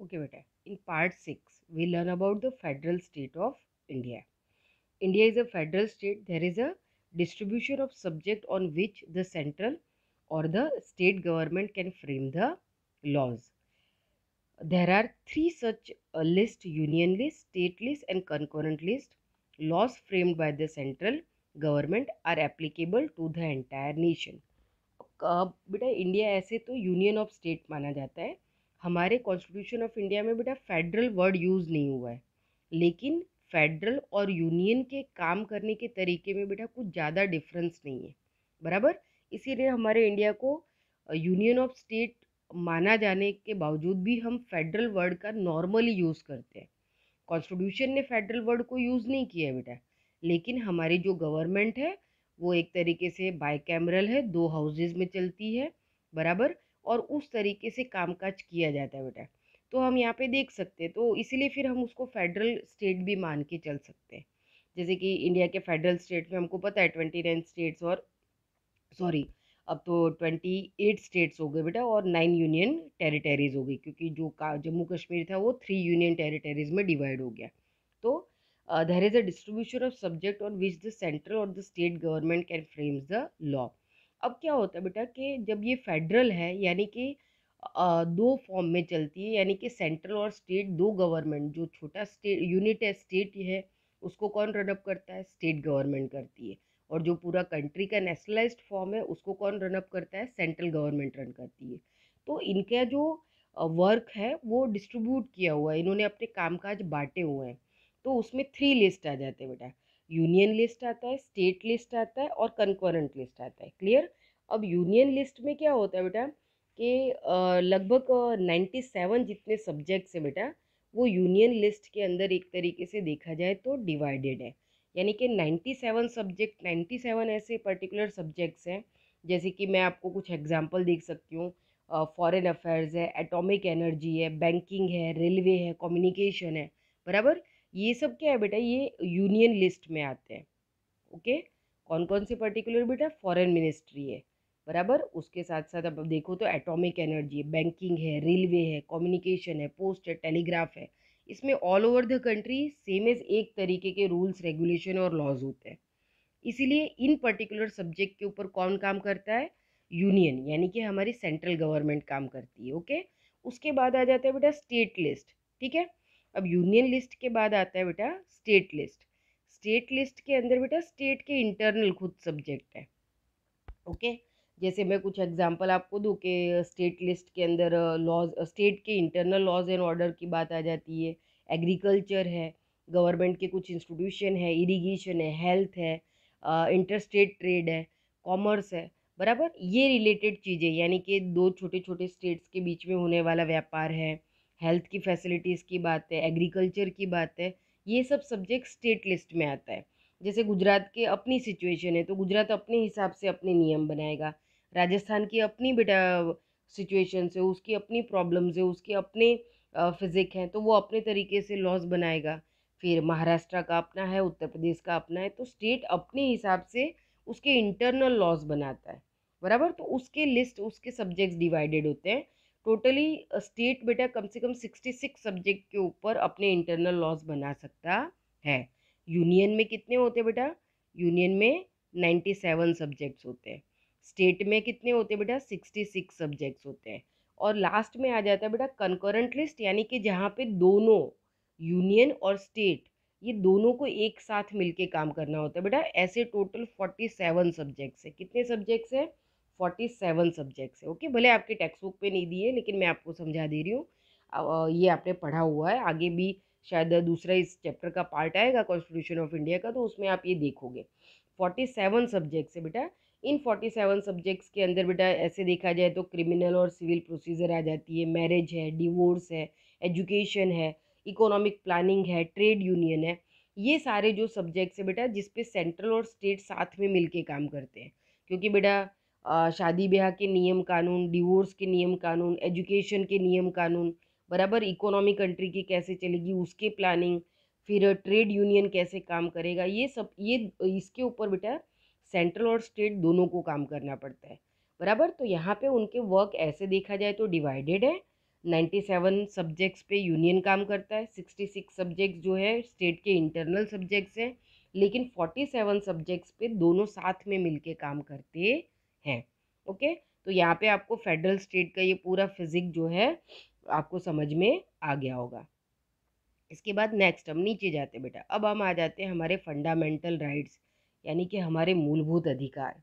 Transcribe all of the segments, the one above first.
Okay, beta. In part 6, we learn about the federal state of India. India is a federal state. There is a distribution of subject on which the central or the state government can frame the laws. There are three such list: union list, state list, and concurrent list. Laws framed by the central government are applicable to the entire nation. बेटा India ऐसे तो union of state माना जाता है। हमारे constitution of India में बेटा federal word use नहीं हुआ है, लेकिन फेडरल और यूनियन के काम करने के तरीके में बेटा कुछ ज़्यादा डिफरेंस नहीं है, बराबर। इसीलिए हमारे इंडिया को यूनियन ऑफ स्टेट माना जाने के बावजूद भी हम फेडरल वर्ड का नॉर्मली यूज़ करते हैं। कॉन्स्टिट्यूशन ने फेडरल वर्ड को यूज़ नहीं किया है बेटा, लेकिन हमारी जो गवर्नमेंट है वो एक तरीके से बाइकैमरल है, दो हाउसेज में चलती है, बराबर। और उस तरीके से कामकाज किया जाता है बेटा। तो हम यहाँ पे देख सकते हैं, तो इसीलिए फिर हम उसको फेडरल स्टेट भी मान के चल सकते हैं। जैसे कि इंडिया के फेडरल स्टेट में हमको पता है 29 स्टेट्स, और सॉरी अब तो 28 स्टेट्स हो गए बेटा, और 9 यूनियन टेरिटरीज हो गई, क्योंकि जो जम्मू कश्मीर था वो 3 यूनियन टेरिटरीज में डिवाइड हो गया। तो there is a distribution of subject on which the central or the state government can frames the law. अब क्या होता है बेटा कि जब ये फेडरल है, यानी कि दो फॉर्म में चलती है, यानी कि सेंट्रल और स्टेट दो गवर्नमेंट, जो छोटा स्टेट यूनिट है स्टेट है उसको कौन रन अप करता है, स्टेट गवर्नमेंट करती है। और जो पूरा कंट्री का नेशनलाइज्ड फॉर्म है उसको कौन रन अप करता है, सेंट्रल गवर्नमेंट रन करती है। तो इनका जो वर्क है वो डिस्ट्रीब्यूट किया हुआ है, इन्होंने अपने कामकाज बांटे हुए हैं। तो उसमें 3 लिस्ट आ जाते हैं बेटा, यूनियन लिस्ट आता है, स्टेट लिस्ट आता है, और कंकरेंट लिस्ट आता है। क्लियर। अब यूनियन लिस्ट में क्या होता है बेटा कि लगभग 97 जितने सब्जेक्ट्स है बेटा, वो यूनियन लिस्ट के अंदर एक तरीके से देखा जाए तो डिवाइडेड है। यानी कि 97 सब्जेक्ट, 97 ऐसे पर्टिकुलर सब्जेक्ट्स हैं। जैसे कि मैं आपको कुछ एग्जांपल देख सकती हूँ। फॉरेन अफेयर्स है, एटॉमिक एनर्जी है, बैंकिंग है, रेलवे है, कम्युनिकेशन है, बराबर। ये सब क्या है बेटा, ये यूनियन लिस्ट में आते हैं। ओके। कौन कौन से पर्टिकुलर बेटा, फॉरेन मिनिस्ट्री है, बराबर। उसके साथ साथ अब देखो तो एटॉमिक एनर्जी है, बैंकिंग है, रेलवे है, कम्युनिकेशन है, पोस्ट है, टेलीग्राफ है। इसमें all over the country same as एक तरीके के रूल्स, रेगुलेशन और लॉज होते हैं। इसीलिए इन पर्टिकुलर सब्जेक्ट के ऊपर कौन काम करता है, यूनियन, यानी कि हमारी सेंट्रल गवर्नमेंट काम करती है। ओके। उसके बाद आ जाता है बेटा स्टेट लिस्ट। ठीक है। अब यूनियन लिस्ट के बाद आता है बेटा स्टेट लिस्ट। स्टेट लिस्ट के अंदर बेटा स्टेट के इंटरनल खुद सब्जेक्ट है। ओके। जैसे मैं कुछ एग्जांपल आपको दूं कि स्टेट लिस्ट के अंदर लॉज, स्टेट के इंटरनल लॉज एंड ऑर्डर की बात आ जाती है, एग्रीकल्चर है, गवर्नमेंट के कुछ इंस्टीट्यूशन है, इरिगेशन है, हेल्थ है, इंटरस्टेट ट्रेड है, कॉमर्स है, बराबर। ये रिलेटेड चीज़ें, यानी कि दो छोटे छोटे स्टेट्स के बीच में होने वाला व्यापार है, हेल्थ की फैसिलिटीज़ की बात है, एग्रीकल्चर की बात है, ये सब सब्जेक्ट स्टेट लिस्ट में आता है। जैसे गुजरात के अपनी सिचुएशन है तो गुजरात अपने हिसाब से अपने नियम बनाएगा, राजस्थान की अपनी बेटा सिचुएशन से उसकी अपनी प्रॉब्लम्स है, उसके अपने फिजिक हैं, तो वो अपने तरीके से लॉज बनाएगा। फिर महाराष्ट्र का अपना है, उत्तर प्रदेश का अपना है, तो स्टेट अपने हिसाब से उसके इंटरनल लॉज बनाता है, बराबर। तो उसके लिस्ट, उसके सब्जेक्ट्स डिवाइडेड होते हैं। टोटली स्टेट बेटा कम से कम 66 सब्जेक्ट के ऊपर अपने इंटरनल लॉज बना सकता है। यूनियन में कितने होते हैं बेटा, यूनियन में 97 सब्जेक्ट्स होते हैं। स्टेट में कितने होते हैं बेटा, 66 सब्जेक्ट्स होते हैं। और लास्ट में आ जाता है बेटा कंकरेंट लिस्ट, यानी कि जहाँ पे दोनों यूनियन और स्टेट, ये दोनों को एक साथ मिलके काम करना होता है बेटा। ऐसे टोटल 47 सब्जेक्ट्स है। कितने सब्जेक्ट्स है, 47 सब्जेक्ट्स है। ओके। भले आपके टेक्स्ट बुक पे नहीं दिए, लेकिन मैं आपको समझा दे रही हूँ। ये आपने पढ़ा हुआ है, आगे भी शायद दूसरा इस चैप्टर का पार्ट आएगा कॉन्स्टिट्यूशन ऑफ इंडिया का, तो उसमें आप ये देखोगे। 47 सब्जेक्ट्स है बेटा। इन 47 सब्जेक्ट्स के अंदर बेटा ऐसे देखा जाए तो क्रिमिनल और सिविल प्रोसीजर आ जाती है, मैरिज है, डिवोर्स है, एजुकेशन है, इकोनॉमिक प्लानिंग है, ट्रेड यूनियन है। ये सारे जो सब्जेक्ट्स है बेटा जिसपे सेंट्रल और स्टेट साथ में मिलके काम करते हैं। क्योंकि बेटा शादी ब्याह के नियम कानून, डिवोर्स के नियम कानून, एजुकेशन के नियम कानून, बराबर, इकोनॉमी कंट्री की कैसे चलेगी उसके प्लानिंग, फिर ट्रेड यूनियन कैसे काम करेगा, ये सब, ये इसके ऊपर बेटा सेंट्रल और स्टेट दोनों को काम करना पड़ता है, बराबर। तो यहाँ पे उनके वर्क ऐसे देखा जाए तो डिवाइडेड है। 97 सब्जेक्ट्स पे यूनियन काम करता है, 66 सब्जेक्ट्स जो है स्टेट के इंटरनल सब्जेक्ट्स हैं, लेकिन 47 सब्जेक्ट्स पे दोनों साथ में मिलके काम करते हैं। ओके, तो यहाँ पे आपको फेडरल स्टेट का ये पूरा फिजिक जो है आपको समझ में आ गया होगा। इसके बाद नेक्स्ट हम नीचे जाते बेटा, अब हम आ जाते हैं हमारे फंडामेंटल राइट्स, यानी कि हमारे मूलभूत अधिकार।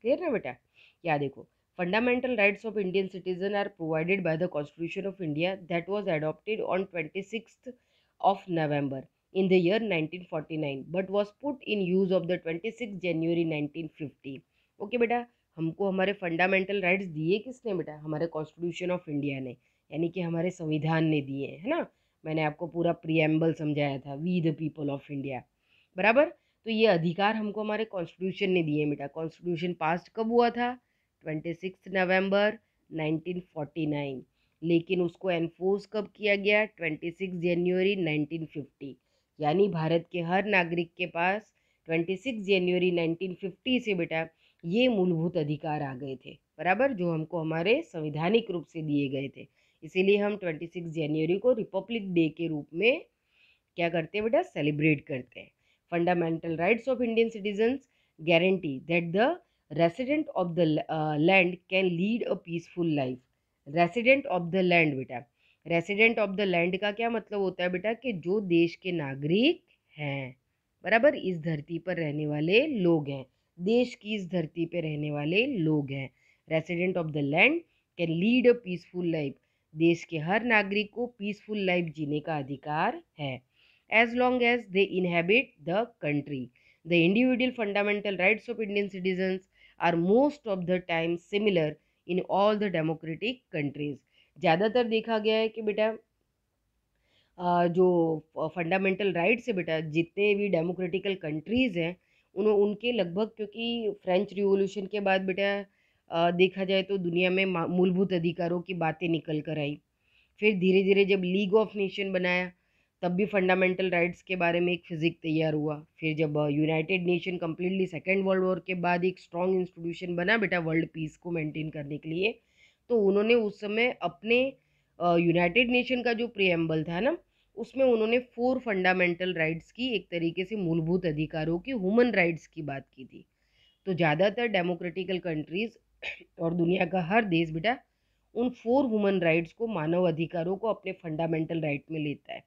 क्लियर ना बेटा? क्या देखो, fundamental rights of Indian citizen are provided by the constitution of India that was adopted on 26th of November in the year 1949 but was put in use of the 26 January 1950। Okay बेटा, हमको हमारे fundamental rights दिए किसने बेटा? हमारे constitution of India ने, यानी कि हमारे संविधान ने दिए, है ना। मैंने आपको पूरा प्रियम्बल समझाया था, we the people of India, बराबर। तो ये अधिकार हमको हमारे कॉन्स्टिट्यूशन ने दिए बेटा। कॉन्स्टिट्यूशन पास कब हुआ था? 26 नवंबर 1949, लेकिन उसको एनफोर्स कब किया गया? 26 जनवरी 1950। यानी भारत के हर नागरिक के पास 26 जनवरी 1950 से बेटा ये मूलभूत अधिकार आ गए थे, बराबर, जो हमको हमारे संवैधानिक रूप से दिए गए थे। इसीलिए हम 26 जनवरी को रिपब्लिक डे के रूप में क्या करते हैं बेटा? सेलिब्रेट करते हैं। Fundamental rights of Indian citizens guarantee that the resident of the land can lead a peaceful life. Resident of the land बेटा, रेसिडेंट ऑफ द लैंड का क्या मतलब होता है बेटा? कि जो देश के नागरिक हैं, बराबर, इस धरती पर रहने वाले लोग हैं, देश की इस धरती पर रहने वाले लोग हैं। Resident of the land can lead a peaceful life, देश के हर नागरिक को पीसफुल लाइफ जीने का अधिकार है, as long as they inhabit the country. The individual fundamental rights of Indian citizens are most of the time similar in all the democratic countries। ज़्यादातर देखा गया है कि बेटा जो फंडामेंटल राइट्स है बेटा, जितने भी डेमोक्रेटिकल कंट्रीज़ हैं उनके लगभग, क्योंकि फ्रेंच रिवॉल्यूशन के बाद बेटा देखा जाए तो दुनिया में मूलभूत अधिकारों की बातें निकल कर आई। फिर धीरे धीरे जब लीग ऑफ नेशन बनाया तब भी फंडामेंटल राइट्स के बारे में एक फिजिक तैयार हुआ। फिर जब United nation completely second world war के बाद एक स्ट्रॉन्ग इंस्टीट्यूशन बना बेटा वर्ल्ड पीस को मेंटेन करने के लिए, तो उन्होंने उस समय अपने यूनाइटेड नेशन का जो प्रियम्बल था ना, उसमें उन्होंने 4 फंडामेंटल राइट्स की, एक तरीके से मूलभूत अधिकारों की, ह्यूमन राइट्स की बात की थी। तो ज़्यादातर डेमोक्रेटिकल कंट्रीज और दुनिया का हर देश बेटा उन 4 ह्यूमन राइट्स को, मानव अधिकारों को अपने फंडामेंटल राइट में लेता है।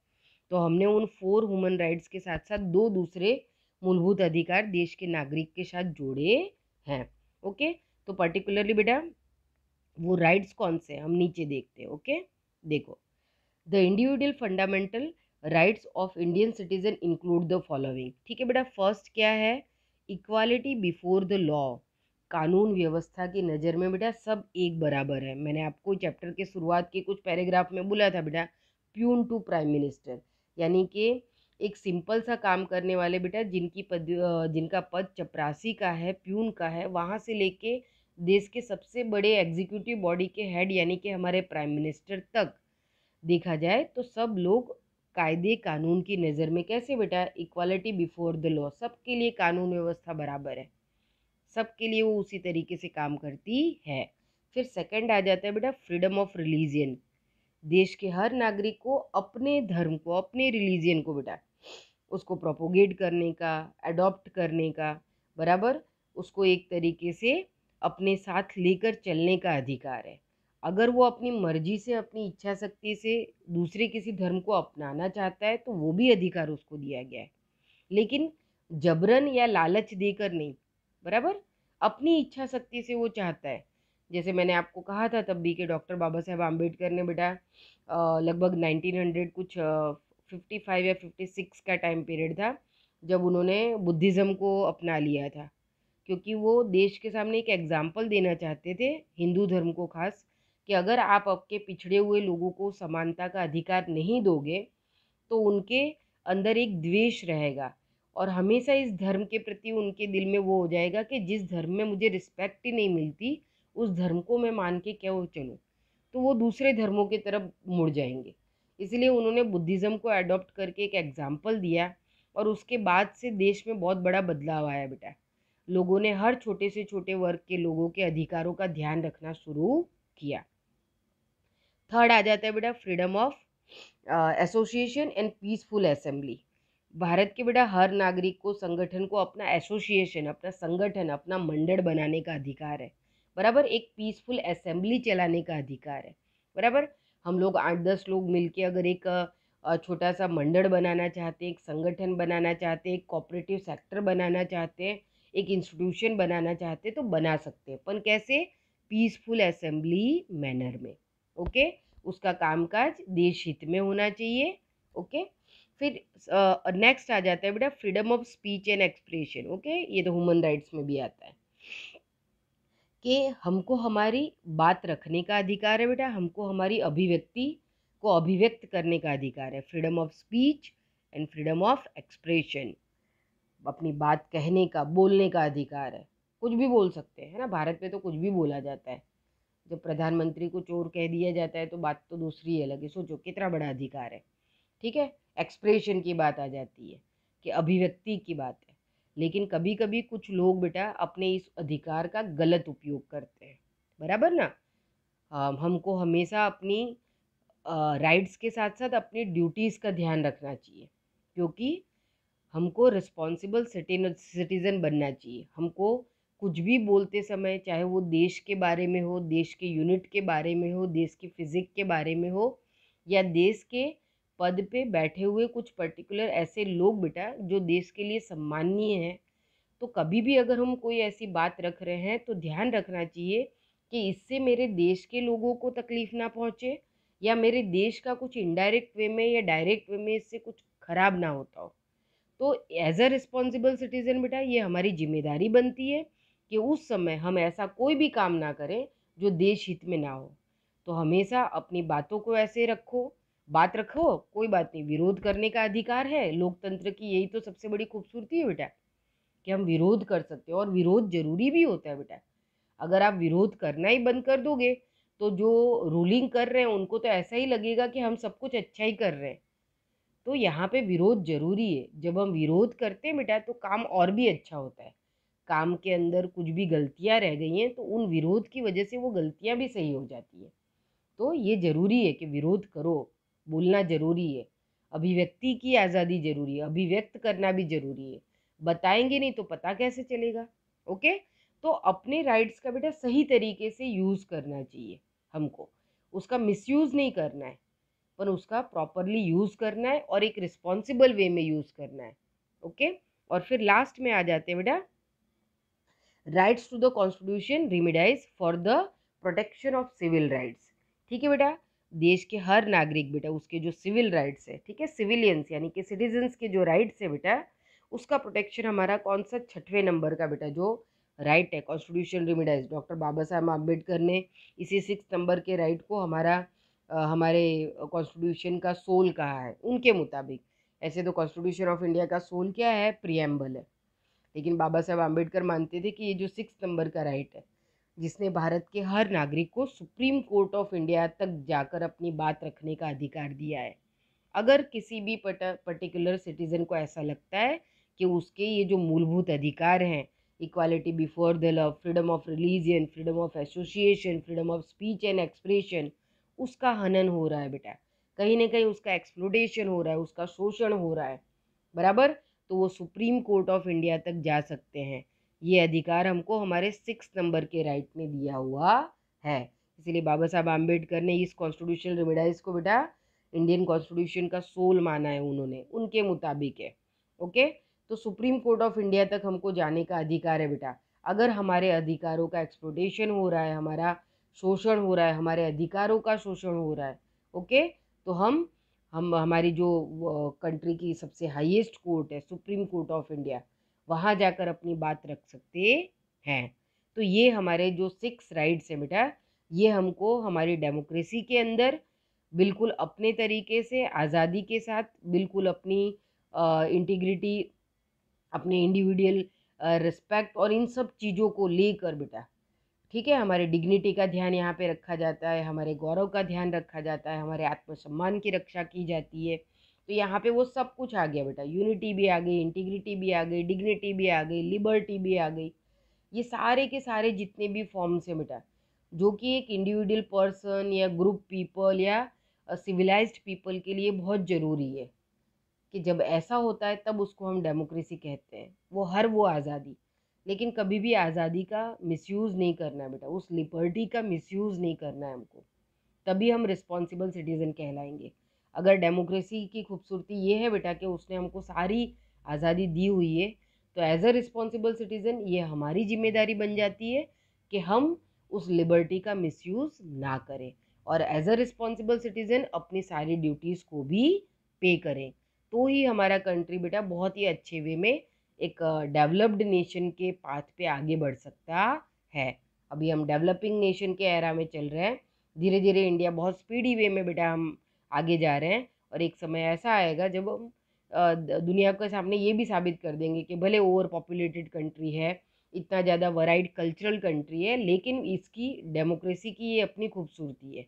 तो हमने उन 4 ह्यूमन राइट्स के साथ साथ 2 दूसरे मूलभूत अधिकार देश के नागरिक के साथ जोड़े हैं। ओके, तो पर्टिकुलरली बेटा वो राइट्स कौन से हम नीचे देखते हैं। ओके, देखो, the individual fundamental rights of Indian citizen include the following. ठीक है बेटा, फर्स्ट क्या है? Equality before the law. कानून व्यवस्था की नज़र में बेटा सब एक बराबर है। मैंने आपको चैप्टर के शुरुआत के कुछ पैराग्राफ में बोला था बेटा, प्यून टू प्राइम मिनिस्टर, यानी कि एक सिंपल सा काम करने वाले बेटा जिनका पद चपरासी का है, प्यून का है, वहाँ से लेके देश के सबसे बड़े एग्जीक्यूटिव बॉडी के हेड यानी कि हमारे प्राइम मिनिस्टर तक देखा जाए तो सब लोग कायदे कानून की नज़र में कैसे बेटा? इक्वालिटी बिफोर द लॉ, सबके लिए कानून व्यवस्था बराबर है, सबके लिए वो उसी तरीके से काम करती है। फिर सेकंड आ जाता है बेटा फ्रीडम ऑफ रिलीजियन। देश के हर नागरिक को अपने धर्म को, अपने रिलीजियन को बेटा उसको प्रोपोगेट करने का, अडॉप्ट करने का, बराबर, उसको एक तरीके से अपने साथ लेकर चलने का अधिकार है। अगर वो अपनी मर्जी से, अपनी इच्छा शक्ति से दूसरे किसी धर्म को अपनाना चाहता है तो वो भी अधिकार उसको दिया गया है, लेकिन जबरन या लालच देकर नहीं, बराबर, अपनी इच्छा शक्ति से वो चाहता है। जैसे मैंने आपको कहा था तब भी कि डॉक्टर बाबा साहेब आम्बेडकर ने बेटा लगभग 1900 कुछ 55 या 56 का टाइम पीरियड था जब उन्होंने बुद्धिज़्म को अपना लिया था, क्योंकि वो देश के सामने एक एग्जाम्पल देना चाहते थे, हिंदू धर्म को खास, कि अगर आप आपके पिछड़े हुए लोगों को समानता का अधिकार नहीं दोगे तो उनके अंदर एक द्वेष रहेगा और हमेशा इस धर्म के प्रति उनके दिल में वो हो जाएगा कि जिस धर्म में मुझे रिस्पेक्ट ही नहीं मिलती उस धर्म को मैं मान के क्या वो चलूँ, तो वो दूसरे धर्मों की तरफ मुड़ जाएंगे। इसलिए उन्होंने बुद्धिज़्म को अडॉप्ट करके एक एग्जाम्पल दिया और उसके बाद से देश में बहुत बड़ा बदलाव आया बेटा। लोगों ने हर छोटे से छोटे वर्ग के लोगों के अधिकारों का ध्यान रखना शुरू किया। थर्ड आ जाता है बेटा freedom of association and peaceful assembly. Bharat के बेटा हर नागरिक को, संगठन को अपना एसोसिएशन, अपना संगठन, अपना मंडल बनाने का अधिकार है, बराबर। एक पीसफुल असेंबली चलाने का अधिकार है, बराबर। हम लोग 8-10 लोग मिलके अगर एक छोटा सा मंडल बनाना चाहते हैं, एक संगठन बनाना चाहते हैं, एक कोऑपरेटिव सेक्टर बनाना चाहते हैं, एक इंस्टीट्यूशन बनाना चाहते हैं, तो बना सकते हैं, पर कैसे? पीसफुल असेंबली मैनर में, ओके। उसका कामकाज देश हित में होना चाहिए, ओके। फिर नेक्स्ट आ जाता है बेटा freedom of speech and expression, okay. ये तो ह्यूमन राइट्स में भी आता है कि हमको हमारी बात रखने का अधिकार है बेटा, हमको हमारी अभिव्यक्ति को अभिव्यक्त करने का अधिकार है। Freedom of speech and freedom of expression, अपनी बात कहने का, बोलने का अधिकार है। कुछ भी बोल सकते हैं, है ना। भारत में तो कुछ भी बोला जाता है। जब प्रधानमंत्री को चोर कह दिया जाता है तो बात तो दूसरी है, लगे सोचो कितना बड़ा अधिकार है, ठीक है। एक्सप्रेशन की बात आ जाती है कि अभिव्यक्ति की बात है। लेकिन कभी कभी कुछ लोग बेटा अपने इस अधिकार का गलत उपयोग करते हैं, बराबर ना। हमको हमेशा अपनी राइट्स के साथ साथ अपनी ड्यूटीज़ का ध्यान रखना चाहिए, क्योंकि हमको रिस्पॉन्सिबल सिटीजन बनना चाहिए। हमको कुछ भी बोलते समय, चाहे वो देश के बारे में हो, देश के यूनिट के बारे में हो, देश की फिजिक के बारे में हो, या देश के पद पे बैठे हुए कुछ पर्टिकुलर ऐसे लोग बेटा जो देश के लिए सम्माननीय हैं, तो कभी भी अगर हम कोई ऐसी बात रख रहे हैं तो ध्यान रखना चाहिए कि इससे मेरे देश के लोगों को तकलीफ ना पहुँचे, या मेरे देश का कुछ इनडायरेक्ट वे में या डायरेक्ट वे में इससे कुछ खराब ना होता हो। तो एज अ रिस्पॉन्सिबल सिटीजन बेटा ये हमारी जिम्मेदारी बनती है कि उस समय हम ऐसा कोई भी काम ना करें जो देश हित में ना हो। तो हमेशा अपनी बातों को ऐसे रखो, बात रखो, कोई बात नहीं, विरोध करने का अधिकार है। लोकतंत्र की यही तो सबसे बड़ी खूबसूरती है बेटा, कि हम विरोध कर सकते हैं, और विरोध जरूरी भी होता है बेटा। अगर आप विरोध करना ही बंद कर दोगे तो जो रूलिंग कर रहे हैं उनको तो ऐसा ही लगेगा कि हम सब कुछ अच्छा ही कर रहे हैं। तो यहाँ पे विरोध जरूरी है। जब हम विरोध करते हैं बेटा तो काम और भी अच्छा होता है। काम के अंदर कुछ भी गलतियां रह गई हैं तो उन विरोध की वजह से वो गलतियां भी सही हो जाती है। तो ये जरूरी है कि विरोध करो, बोलना जरूरी है, अभिव्यक्ति की आज़ादी जरूरी है, अभिव्यक्त करना भी जरूरी है। बताएंगे नहीं तो पता कैसे चलेगा, ओके। तो अपने राइट्स का बेटा सही तरीके से यूज़ करना चाहिए हमको, उसका मिसयूज़ नहीं करना है, पर उसका प्रॉपरली यूज़ करना है और एक रिस्पॉन्सिबल वे में यूज़ करना है, ओके। और फिर लास्ट में आ जाते हैं बेटा rights to the constitution remedies for the protection of civil rights. ठीक है बेटा, देश के हर नागरिक बेटा उसके जो सिविल राइट्स है, ठीक है, सिविलियंस यानी कि सिटीजन्स के जो राइट्स है बेटा, उसका प्रोटेक्शन हमारा कौन सा 6वें नंबर का बेटा जो राइट है कॉन्स्टिट्यूशन रिमेडाइज, डॉक्टर बाबा साहब आम्बेडकर ने इसी 6 नंबर के राइट को हमारे कॉन्स्टिट्यूशन का सोल कहा है उनके मुताबिक। ऐसे तो कॉन्स्टिट्यूशन ऑफ इंडिया का सोल क्या है? प्रियम्बल है। लेकिन बाबा साहब आम्बेडकर मानते थे कि ये जो 6 नंबर का राइट है, जिसने भारत के हर नागरिक को सुप्रीम कोर्ट ऑफ इंडिया तक जाकर अपनी बात रखने का अधिकार दिया है। अगर किसी भी पर्टिकुलर सिटीजन को ऐसा लगता है कि उसके ये जो मूलभूत अधिकार हैं, equality before the law, freedom of religion, freedom of association, freedom of speech and expression, उसका हनन हो रहा है बेटा, कहीं ना कहीं उसका एक्सप्लोटेशन हो रहा है, उसका शोषण हो रहा है, बराबर, तो वो सुप्रीम कोर्ट ऑफ इंडिया तक जा सकते हैं। ये अधिकार हमको हमारे 6 नंबर के राइट में दिया हुआ है। इसीलिए बाबा साहब आम्बेडकर ने इस कॉन्स्टिट्यूशनल रिमेडाइज को बेटा इंडियन कॉन्स्टिट्यूशन का सोल माना है उन्होंने, उनके मुताबिक है, ओके। तो सुप्रीम कोर्ट ऑफ इंडिया तक हमको जाने का अधिकार है बेटा। अगर हमारे अधिकारों का एक्सप्लोटेशन हो रहा है, हमारा शोषण हो रहा है, हमारे अधिकारों का शोषण हो रहा है, ओके, तो हम हमारी जो कंट्री की सबसे हाईएस्ट कोर्ट है सुप्रीम कोर्ट ऑफ इंडिया, वहाँ जाकर अपनी बात रख सकते हैं। तो ये हमारे जो 6 राइट्स हैं बेटा, ये हमको हमारी डेमोक्रेसी के अंदर बिल्कुल अपने तरीके से आज़ादी के साथ, बिल्कुल अपनी इंटीग्रिटी, अपने इंडिविजुअल रिस्पेक्ट और इन सब चीज़ों को लेकर बेटा, ठीक है, हमारे डिग्निटी का ध्यान यहाँ पे रखा जाता है, हमारे गौरव का ध्यान रखा जाता है, हमारे आत्मसम्मान की रक्षा की जाती है। तो यहाँ पे वो सब कुछ आ गया बेटा, यूनिटी भी आ गई, इंटीग्रिटी भी आ गई, डिग्निटी भी आ गई, लिबर्टी भी आ गई। ये सारे के सारे जितने भी फॉर्म्स हैं बेटा, जो कि एक इंडिविजुअल पर्सन या ग्रुप पीपल या सिविलाइज्ड पीपल के लिए बहुत ज़रूरी है, कि जब ऐसा होता है तब उसको हम डेमोक्रेसी कहते हैं। वो आज़ादी, लेकिन कभी भी आज़ादी का मिसयूज़ नहीं करना है बेटा, उस लिबर्टी का मिसयूज़ नहीं करना है हमको, तभी हम रिस्पॉन्सिबल सिटीज़न कहलाएंगे। अगर डेमोक्रेसी की खूबसूरती ये है बेटा कि उसने हमको सारी आज़ादी दी हुई है, तो एज अ रिस्पॉन्सिबल सिटीज़न ये हमारी जिम्मेदारी बन जाती है कि हम उस लिबर्टी का मिसयूज़ ना करें, और एज अ रिस्पॉन्सिबल सिटीज़न अपनी सारी ड्यूटीज़ को भी पे करें। तो ही हमारा कंट्री बेटा बहुत ही अच्छे वे में एक डेवलप्ड नेशन के पाथ पे आगे बढ़ सकता है। अभी हम डेवलपिंग नेशन के एरा में चल रहे हैं, धीरे धीरे इंडिया बहुत स्पीडी वे में बेटा हम आगे जा रहे हैं, और एक समय ऐसा आएगा जब हम दुनिया के सामने ये भी साबित कर देंगे कि भले ओवर पॉपुलेटेड कंट्री है, इतना ज़्यादा वराइड कल्चरल कंट्री है, लेकिन इसकी डेमोक्रेसी की ये अपनी खूबसूरती है,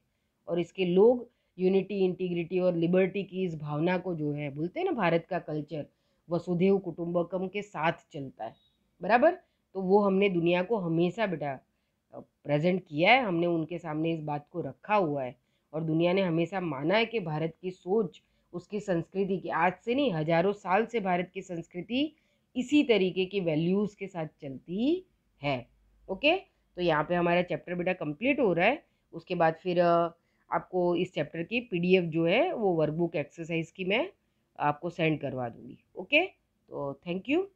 और इसके लोग यूनिटी, इंटीग्रिटी और लिबर्टी की इस भावना को, जो है बोलते हैं ना भारत का कल्चर वसुधैव कुटुंबकम के साथ चलता है, बराबर। तो वो हमने दुनिया को हमेशा बेटा प्रेजेंट किया है, हमने उनके सामने इस बात को रखा हुआ है, और दुनिया ने हमेशा माना है कि भारत की सोच, उसकी संस्कृति की, आज से नहीं हजारों साल से भारत की संस्कृति इसी तरीके की वैल्यूज़ के साथ चलती है। ओके, तो यहाँ पे हमारा चैप्टर बेटा कंप्लीट हो रहा है। उसके बाद फिर आपको इस चैप्टर की पीडीएफ जो है वो वर्कबुक एक्सरसाइज की मैं आपको सेंड करवा दूंगी। ओके, तो थैंक यू।